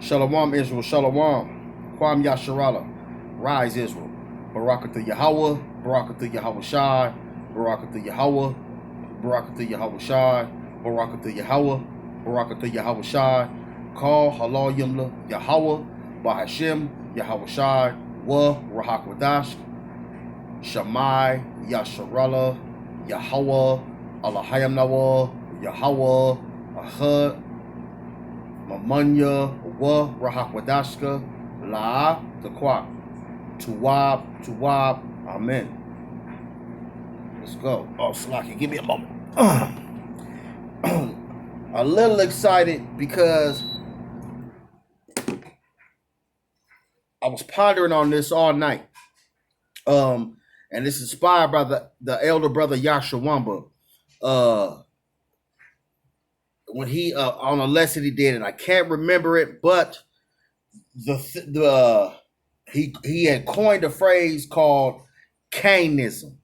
Shalom, Israel, Shalom. Kwam Yasharala. Rise, Israel. Barakatah Yahawah, Barakatah Yahawashi, Barakatah Yahawah, Barakatah Yahawashi, Barakatah Yahawah, Barakatah Yahawashi. Call Halalyam Yahawah, Bahasham, Yahawashi, Qadashka, Shammai, Yasharala, Yahawah, Halalyam Yahawah, Ahad, Mamanya, Qadashka, La, the Qua, Tuwab, Amen. Let's go. Oh, Slaki, give me a moment. A little excited because I was pondering on this all night. And it's inspired by the elder brother Yashawamba. When he on a lesson he did, and I can't remember it, but he had coined a phrase called CAIN-ISM.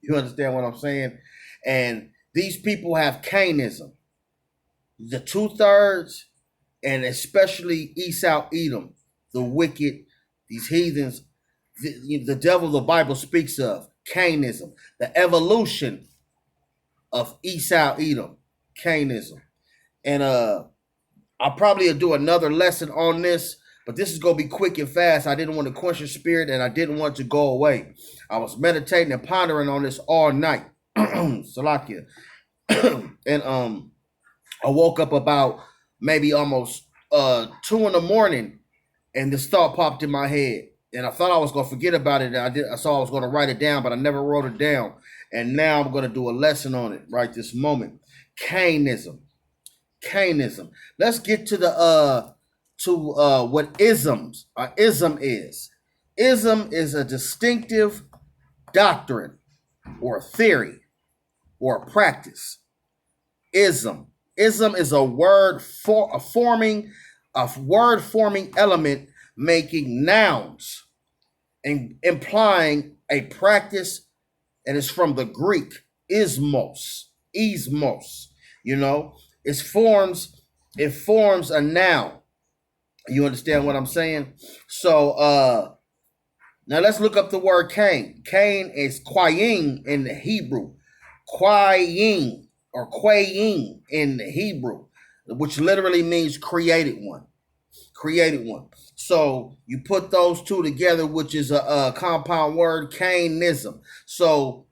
You understand what I'm saying? And these people have CAIN-ISM. The 2/3, and especially Esau, Edom, the wicked, these heathens, the devil the Bible speaks of, CAIN-ISM, the evolution of Esau, Edom, CAIN-ISM. And I'll probably do another lesson on this, but this is going to be quick and fast. I didn't want to quench your spirit, and I didn't want to go away. I was meditating and pondering on this all night. Salakia. And I woke up about maybe almost 2 in the morning, and this thought popped in my head. And I thought I was going to forget about it. I saw I was going to write it down, but I never wrote it down. And now I'm going to do a lesson on it right this moment. CAIN-ISM. CAIN-ISM. Let's get to the what ism is. Ism is a distinctive doctrine or theory or practice. Ism is a forming element making nouns and implying a practice, and it's from the Greek ismos. You know, it forms a noun. You understand what I'm saying? So now let's look up the word Cain. Cain is Qayin in the Hebrew. Qayin or Qayin in the Hebrew, which literally means created one. So you put those two together, which is a compound word, CAIN-ISM. So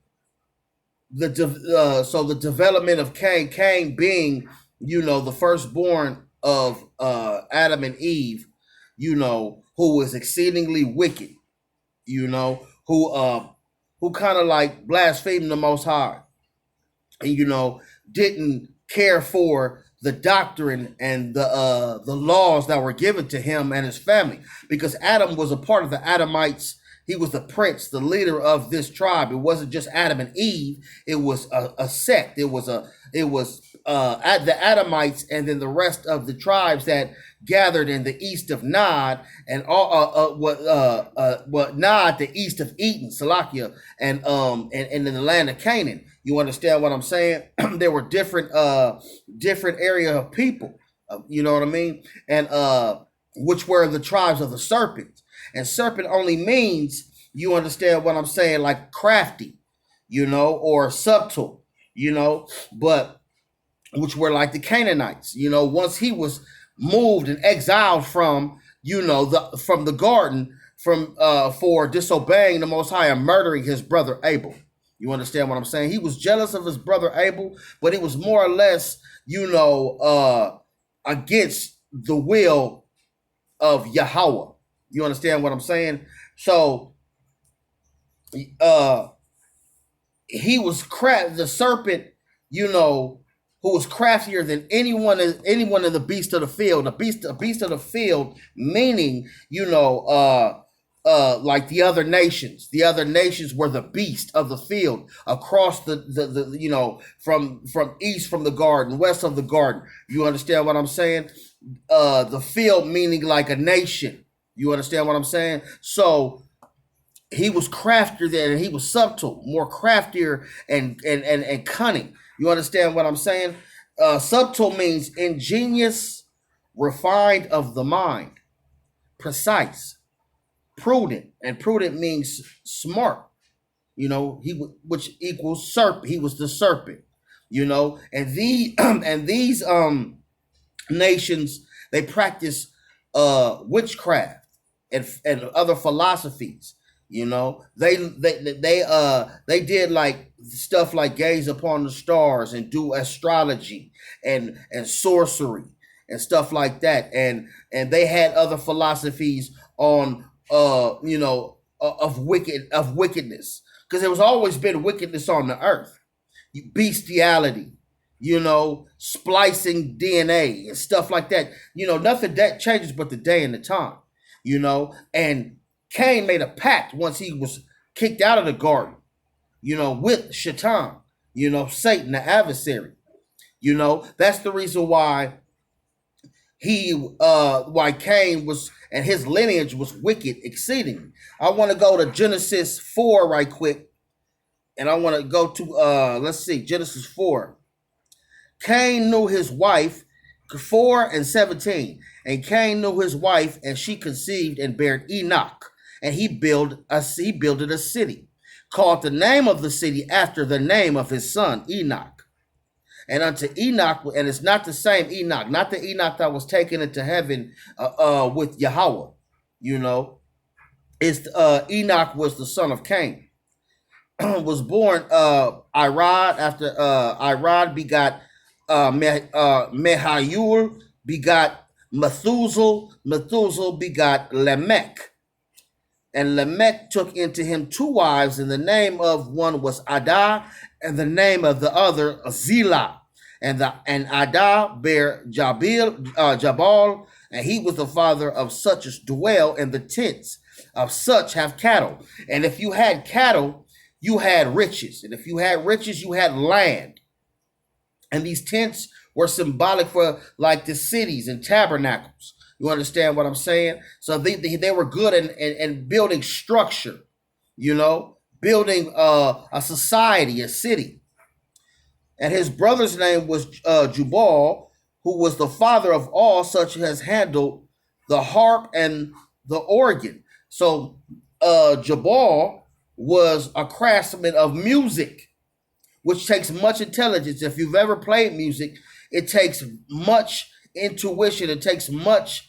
the development of Cain being, the firstborn of Adam and Eve, who was exceedingly wicked, who kind of like blasphemed the Most High, and didn't care for the doctrine and the laws that were given to him and his family, because Adam was a part of the Adamites. He was the prince, the leader of this tribe. It wasn't just Adam and Eve. It was a sect. It was the Adamites, and then the rest of the tribes that gathered in the east of Nod, and Nod, the east of Eden, Salakia, and in the land of Canaan. You understand what I'm saying? There were different area of people. You know what I mean? And which were the tribes of the serpent. And serpent only means, you understand what I'm saying, like crafty, or subtle, but which were like the Canaanites. Once he was moved and exiled from, from the garden for disobeying the Most High and murdering his brother Abel. You understand what I'm saying? He was jealous of his brother Abel, but it was more or less, against the will of Yahawah. You understand what I'm saying? So he was the serpent, who was craftier than anyone of the beasts of the field. A beast of the field, meaning, like the other nations. The other nations were the beast of the field across the from east from the garden, west of the garden. You understand what I'm saying? The field meaning like a nation. You understand what I'm saying? So he was craftier than, and he was subtle, more craftier and cunning. You understand what I'm saying? Subtle means ingenious, refined of the mind, precise, prudent, and prudent means smart. Which equals serpent. He was the serpent. And these nations, they practice witchcraft and other philosophies. They did like stuff like gaze upon the stars and do astrology and sorcery and stuff like that. And they had other philosophies on of wickedness, because there was always been wickedness on the earth. Bestiality, splicing DNA and stuff like that. Nothing that changes but the day and the time. And Cain made a pact once he was kicked out of the garden, with Shaitan, Satan, the adversary. That's the reason why why Cain was, and his lineage was wicked exceedingly. I want to go to Genesis 4 right quick. And I want to go to, Genesis 4. Cain knew his wife, 4:17. And Cain knew his wife, and she conceived and bare Enoch. And he builded a city, called the name of the city after the name of his son, Enoch. And unto Enoch, and it's not the same Enoch, not the Enoch that was taken into heaven with Yahawah. It's Enoch was the son of Cain. Was born Irad. After Irad begot Mehayul, begot Methuselah. Methuselah begot Lamech. And Lamech took into him 2 wives, and the name of one was Adah, and the name of the other Zillah. And Adah bare Jabal, and he was the father of such as dwell in the tents of such have cattle. And if you had cattle, you had riches. And if you had riches, you had land. And these tents were symbolic for like the cities and tabernacles. You understand what I'm saying? So they were good in building structure, building a society, a city. And his brother's name was Jubal, who was the father of all such as handled the harp and the organ. So Jubal was a craftsman of music, which takes much intelligence. If you've ever played music, it takes much intuition. It takes much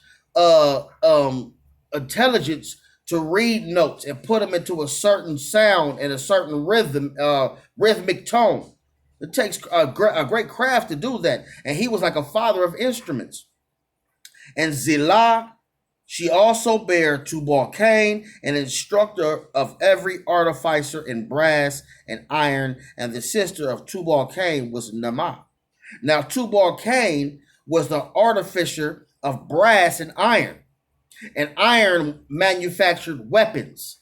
intelligence to read notes and put them into a certain sound and a certain rhythmic tone. It takes a great craft to do that. And he was like a father of instruments. And Zillah, she also bare Tubal-Cain, an instructor of every artificer in brass and iron, and the sister of Tubal-Cain was Naamah. Now Tubal-Cain was the artificer of brass and iron manufactured weapons,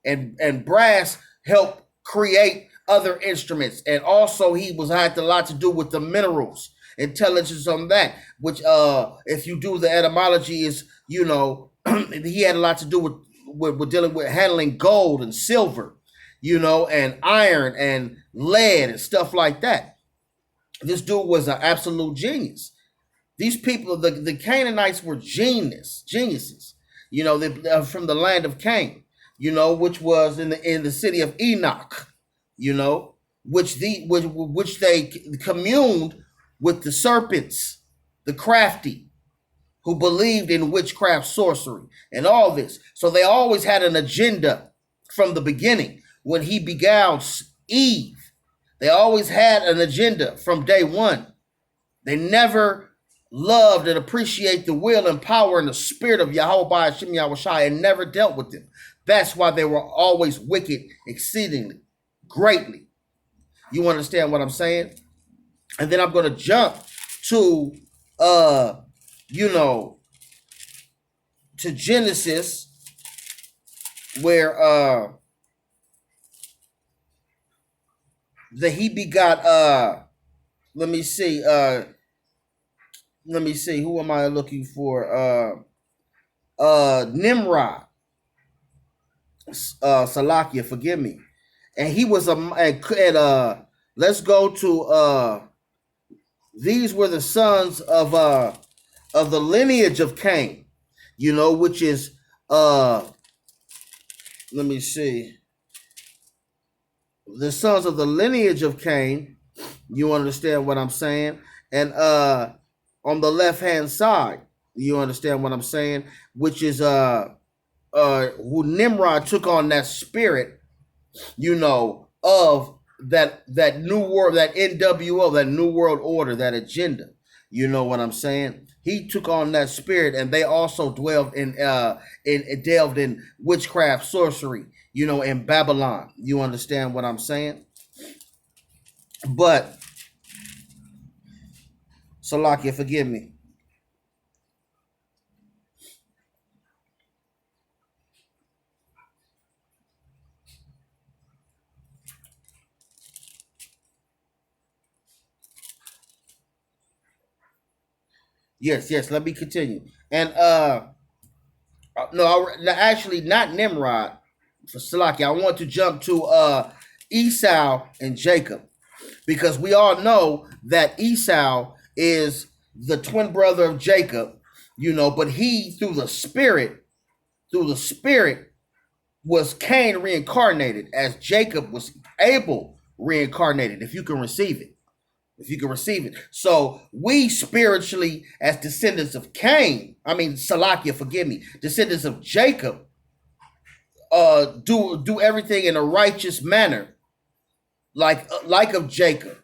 and brass helped create other instruments, and also he had a lot to do with the minerals, intelligence on that, which if you do the etymology is, he had a lot to do with dealing with handling gold and silver, and iron and lead and stuff like that. This dude was an absolute genius. These people, the Canaanites, were geniuses. They're from the land of Cain, which was in the city of Enoch, which they communed with the serpents, the crafty, who believed in witchcraft, sorcery, and all this. So they always had an agenda from the beginning. When he beguiled Eve, they always had an agenda from day one. They never loved and appreciate the will and power and the spirit of Yahawah, Bahasham, Yahawashi, and never dealt with them. That's why they were always wicked exceedingly, greatly. You understand what I'm saying? And then I'm going to jump to, to Genesis, where he begot, let me see, who am I looking for? Nimrod, Salakia, forgive me. And he was let's go to, these were the sons of of the lineage of Cain, which is let me see, the sons of the lineage of Cain. You understand what I'm saying? And on the left hand side, you understand what I'm saying, which is who Nimrod took on that spirit, of that new world, that NWO, that new world order, that agenda. You know what I'm saying? He took on that spirit, and they also delved in witchcraft, sorcery, in Babylon. You understand what I'm saying? But Salakia, forgive me. Yes. Let me continue. And no, actually, not Nimrod. For Salaki, I want to jump to Esau and Jacob, because we all know that Esau is the twin brother of Jacob, but he through the spirit was Cain reincarnated, as Jacob was Abel reincarnated, if you can receive it. So we spiritually, as descendants of Cain, Salakia, forgive me, descendants of Jacob, do everything in a righteous manner, like of Jacob,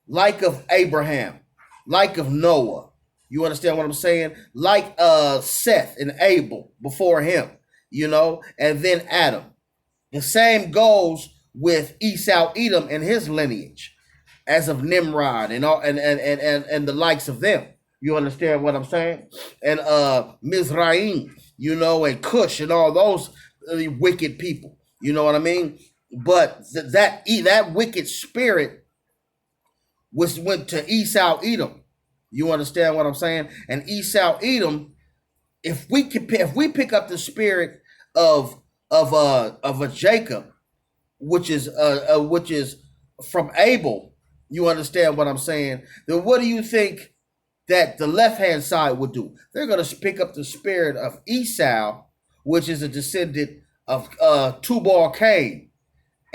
like of Abraham, like of Noah. You understand what I'm saying? Like Seth and Abel before him, and then Adam. The same goes with Esau, Edom, and his lineage, as of Nimrod and all and the likes of them. You understand what I'm saying? And Mizraim, and Cush and all those wicked people. You know what I mean? But that wicked spirit went to Esau, Edom. You understand what I'm saying? And Esau, Edom, if we pick up the spirit of a Jacob, which is from Abel. You understand what I'm saying? Then what do you think that the left-hand side would do? They're going to pick up the spirit of Esau, which is a descendant of Tubal Cain,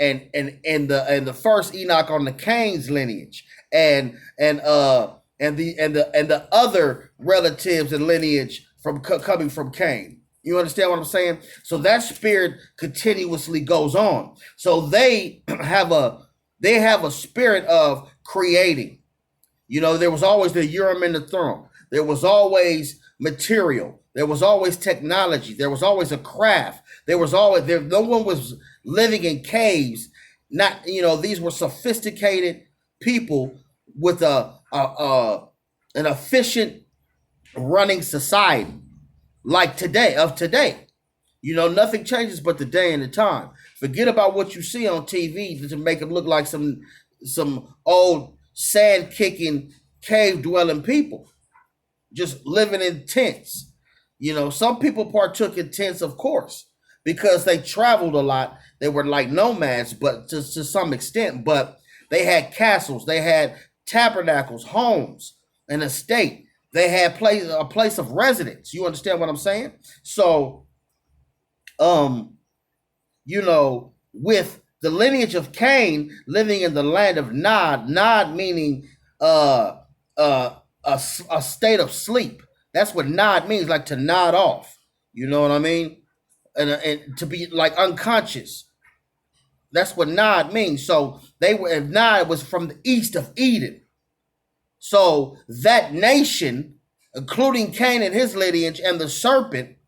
and the first Enoch on the Cain's lineage, and the other relatives and lineage coming from Cain. You understand what I'm saying? So that spirit continuously goes on. So they have a spirit of creating. There was always the Urim and the Thummim. There was always material. There was always technology. There was always a craft. No one was living in caves. These were sophisticated people with an efficient running society, like today. Nothing changes but the day and the time. Forget about what you see on TV to make them look like some old sand kicking, cave dwelling people, just living in tents. Some people partook in tents, of course, because they traveled a lot. They were like nomads, but to some extent. But they had castles, they had tabernacles, homes, an estate. They had a place of residence. You understand what I'm saying? So, with the lineage of Cain living in the land of Nod meaning a state of sleep. That's what Nod means, like to nod off. You know what I mean? And to be like unconscious. That's what Nod means. So Nod was from the east of Eden. So that nation, including Cain and his lineage and the serpent,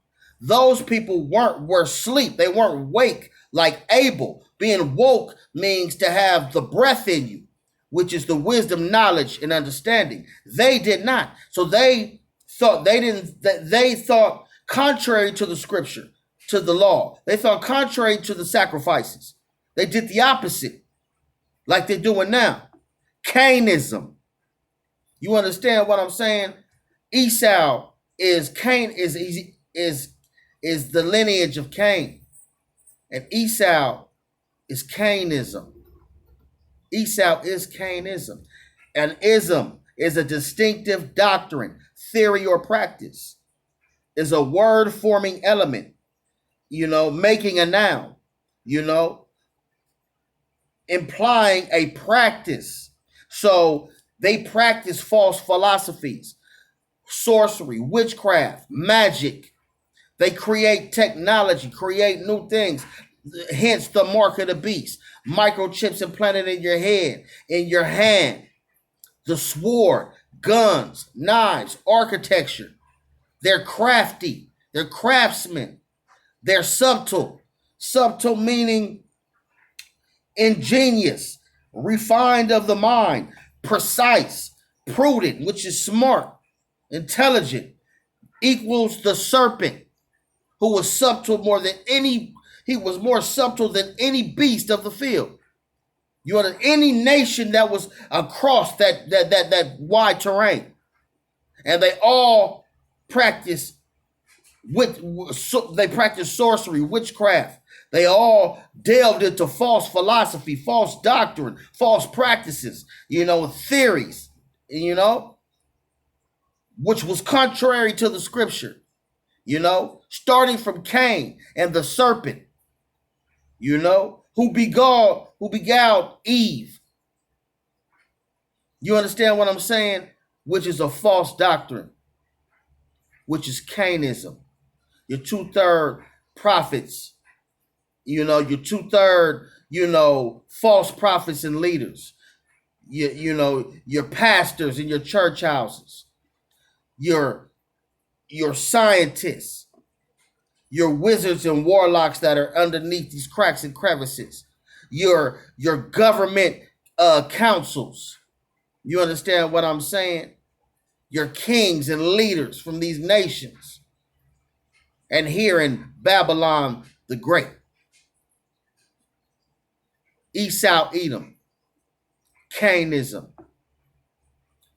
those people were asleep. They weren't wake like Abel. Being woke means to have the breath in you, which is the wisdom, knowledge, and understanding. They did not. So they thought contrary to the scripture, to the law. They thought contrary to the sacrifices. They did the opposite, like they're doing now. CAIN-ISM. You understand what I'm saying? Esau is the lineage of Cain, and Esau is CAIN-ISM. Esau is CAIN-ISM. And ism is a distinctive doctrine, theory, or practice. Is a word forming element, making a noun, implying a practice. So they practice false philosophies, sorcery, witchcraft, magic. They create technology, create new things, hence the mark of the beast. Microchips implanted in your head, in your hand, the sword, guns, knives, architecture. They're crafty, they're craftsmen, they're subtle. Subtle meaning ingenious, refined of the mind, precise, prudent, which is smart, intelligent, equals the serpent, who was subtle more than any, he was more subtle than any beast of the field. You are any nation that was across that wide terrain. And they all practice they practice sorcery, witchcraft. They all delved into false philosophy, false doctrine, false practices, theories, which was contrary to the scripture, starting from Cain and the serpent, who beguiled Eve. You understand what I'm saying? Which is a false doctrine, which is CAIN-ISM. Your 2/3 prophets, your 2/3, false prophets and leaders, your pastors in your church houses, your scientists, your wizards and warlocks that are underneath these cracks and crevices, your government councils. You understand what I'm saying? Your kings and leaders from these nations. And here in Babylon the Great, Esau, Edom, CAIN-ISM,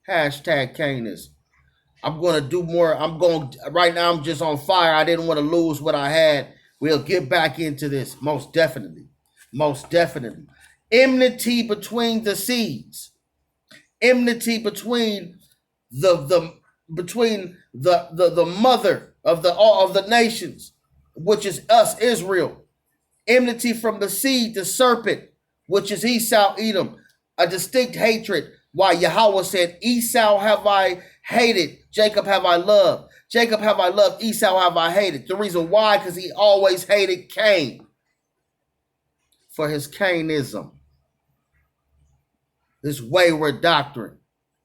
hashtag CAIN-ISM. I'm going to do more. Right now I'm just on fire. I didn't want to lose what I had. We'll get back into this, most definitely. Most definitely. Enmity between the seeds. Enmity between the mother of the nations, which is us, Israel. Enmity from the seed, the serpent, which is Esau, Edom. A distinct hatred. Why Yahawah said, Esau have I hated, Jacob have I loved. Jacob have I loved, Esau have I hated. The reason why, because he always hated Cain for his CAIN-ISM, his wayward doctrine,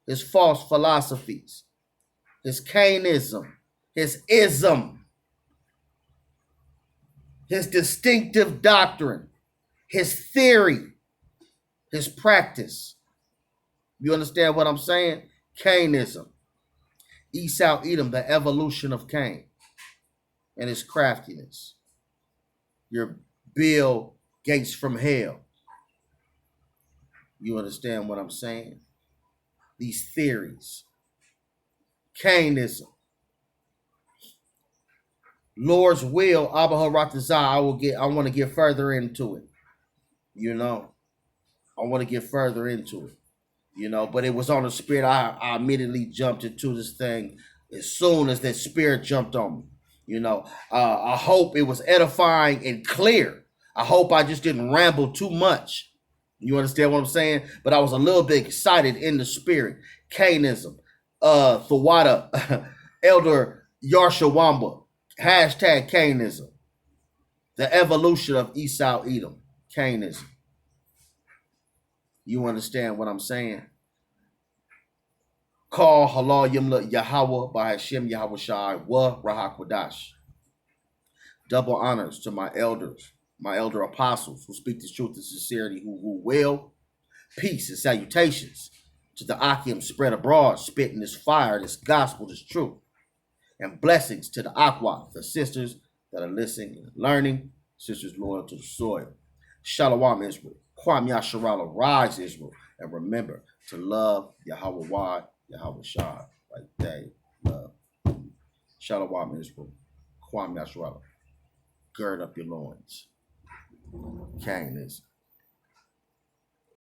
his false philosophies, his CAIN-ISM, his ism, his distinctive doctrine, his theory, his practice. You understand what I'm saying? CAIN-ISM. Esau, Edom, the evolution of Cain and his craftiness. Your Bill Gates from hell. You understand what I'm saying? These theories. CAIN-ISM. Lord's will, Abba Rawchaa, I want to get further into it. I want to get further into it. But it was on the spirit. I immediately jumped into this thing as soon as that spirit jumped on me. I hope it was edifying and clear. I hope I just didn't ramble too much. You understand what I'm saying? But I was a little bit excited in the spirit. CAIN-ISM. Thawada, Elder Yarshawamba. Hashtag CAIN-ISM. The evolution of Esau, Edom. CAIN-ISM. You understand what I'm saying? Call Halalyam Yahawah, Bahasham, Yahawashi, Wa Rahak. Double honors to my elders, my elder apostles who speak this truth and sincerity, who rule well. Peace and salutations to the Akim spread abroad, spitting this fire, this gospel, this truth. And blessings to the Aqua, the sisters that are listening and learning, sisters loyal to the soil. Shalom, Israel. Kwam Yasharala, rise, Israel. And remember to love Yahawah, Yahawashi, like they love. Shalom, Israel. Kwam Yasharala. Gird up your loins. CAIN-ISM.